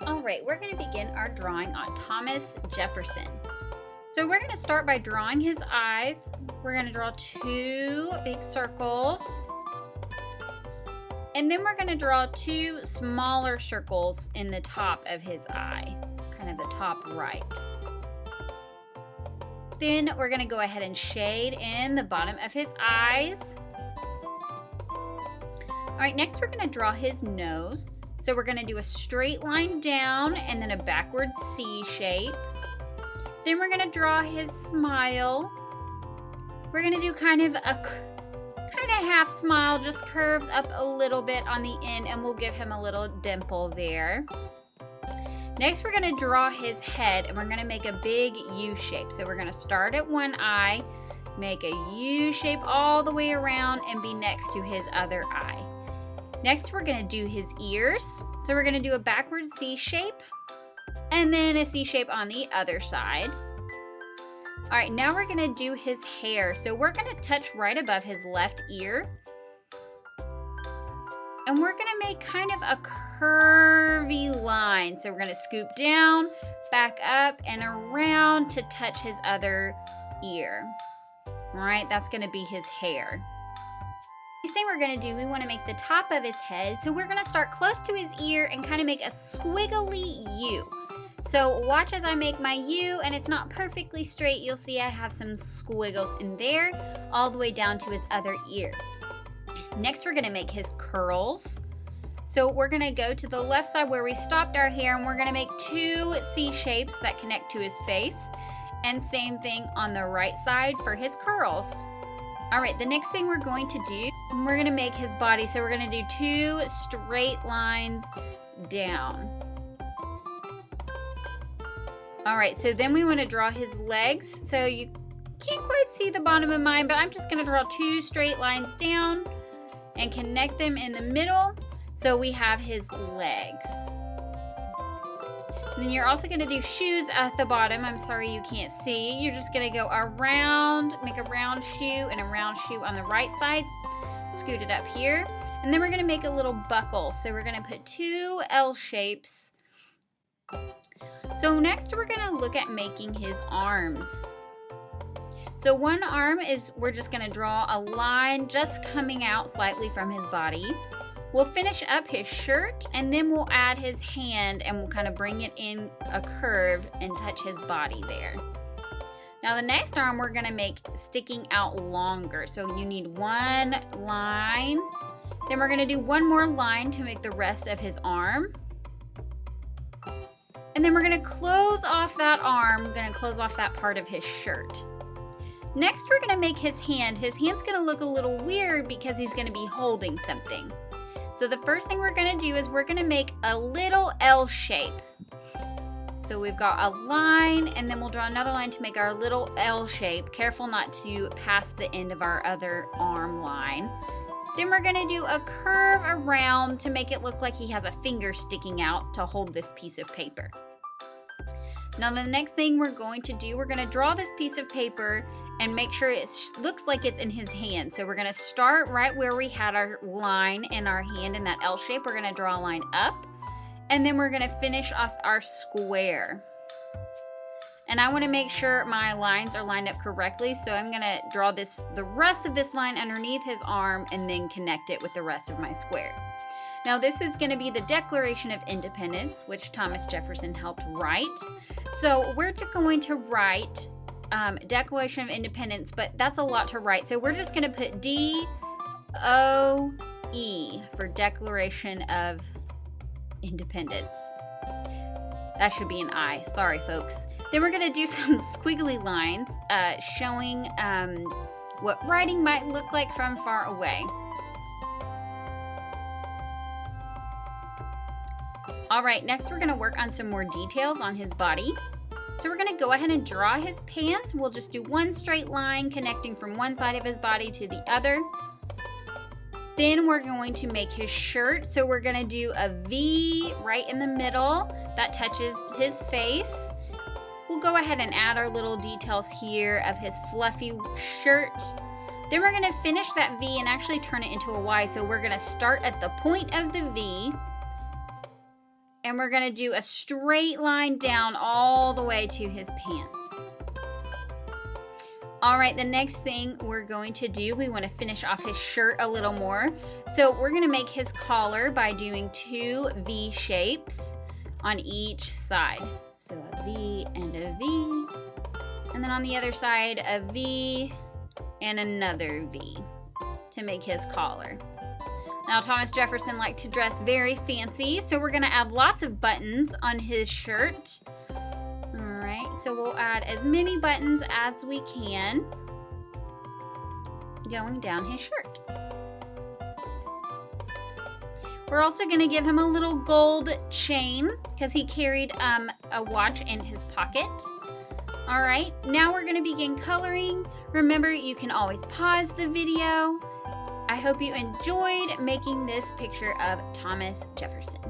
All right, we're going to begin our drawing on Thomas Jefferson. So we're going to start by drawing his eyes. We're going to draw 2 big circles. And then we're going to draw 2 smaller circles in the top of his eye, kind of the top right. Then we're going to go ahead and shade in the bottom of his eyes. All right, next we're going to draw his nose. So we're going to do a straight line down and then a backward C shape. Then we're going to draw his smile. We're going to do kind of a half smile, just curves up a little bit on the end, and we'll give him a little dimple there. Next, we're going to draw his head, and we're going to make a big U shape. So we're going to start at one eye, make a U shape all the way around, and be next to his other eye. Next, we're going to do his ears. So we're going to do a backward C shape and then a C shape on the other side. All right, now we're going to do his hair. So we're going to touch right above his left ear. And we're going to make kind of a curvy line. So we're going to scoop down, back up, and around to touch his other ear. All right, that's going to be his hair. Next thing we're going to do, we want to make the top of his head. So we're going to start close to his ear and kind of make a squiggly U. So watch as I make my U, and it's not perfectly straight. You'll see I have some squiggles in there all the way down to his other ear. Next, we're going to make his curls. So we're going to go to the left side where we stopped our hair, and we're going to make 2 C shapes that connect to his face. And same thing on the right side for his curls. All right, the next thing we're going to do, we're going to make his body. So we're going to do 2 straight lines down. All right, so then we want to draw his legs. So you can't quite see the bottom of mine, but I'm just going to draw 2 straight lines down and connect them in the middle. So we have his legs. And then you're also going to do shoes at the bottom. I'm sorry you can't see. You're just going to go around, make a round shoe and a round shoe on the right side. Scoot it up here. And then we're going to make a little buckle. So we're going to put 2 L shapes. So next we're going to look at making his arms. So one arm is, we're just going to draw a line just coming out slightly from his body. We'll finish up his shirt, and then we'll add his hand, and we'll kind of bring it in a curve and touch his body there. Now the next arm we're going to make sticking out longer. So you need 1 line. Then we're going to do 1 more line to make the rest of his arm. And then we're going to close off that arm. We're going to close off that part of his shirt. Next, we're going to make his hand. His hand's going to look a little weird because he's going to be holding something. So the first thing we're going to do is we're going to make a little L shape. So we've got a line, and then we'll draw another line to make our little L shape. Careful not to pass the end of our other arm line. Then we're going to do a curve around to make it look like he has a finger sticking out to hold this piece of paper. Now the next thing we're going to do, we're going to draw this piece of paper and make sure it looks like it's in his hand. So we're going to start right where we had our line in our hand in that L shape. We're going to draw a line up, and then we're going to finish off our square. And I want to make sure my lines are lined up correctly, so I'm going to draw the rest of this line underneath his arm and then connect it with the rest of my square. Now this is going to be the Declaration of Independence, which Thomas Jefferson helped write. So we're just going to write Declaration of Independence, but that's a lot to write. So we're just going to put D-O-E for Declaration of Independence. That should be an I. Sorry, folks. Then we're going to do some squiggly lines showing what writing might look like from far away. All right, next we're going to work on some more details on his body. So we're going to go ahead and draw his pants. We'll just do 1 straight line connecting from one side of his body to the other. Then we're going to make his shirt. So we're going to do a V right in the middle that touches his face. We'll go ahead and add our little details here of his fluffy shirt. Then we're going to finish that V and actually turn it into a Y. So we're going to start at the point of the V And we're going to do a straight line down all the way to his pants. All right, the next thing we're going to do, we want to finish off his shirt a little more. So we're going to make his collar by doing 2 V shapes on each side. So a V and a V. And then on the other side, a V and another V to make his collar. Now, Thomas Jefferson liked to dress very fancy, so we're going to add lots of buttons on his shirt. Alright, so we'll add as many buttons as we can going down his shirt. We're also going to give him a little gold chain because he carried a watch in his pocket. Alright, now we're going to begin coloring. Remember, you can always pause the video. I hope you enjoyed making this picture of Thomas Jefferson.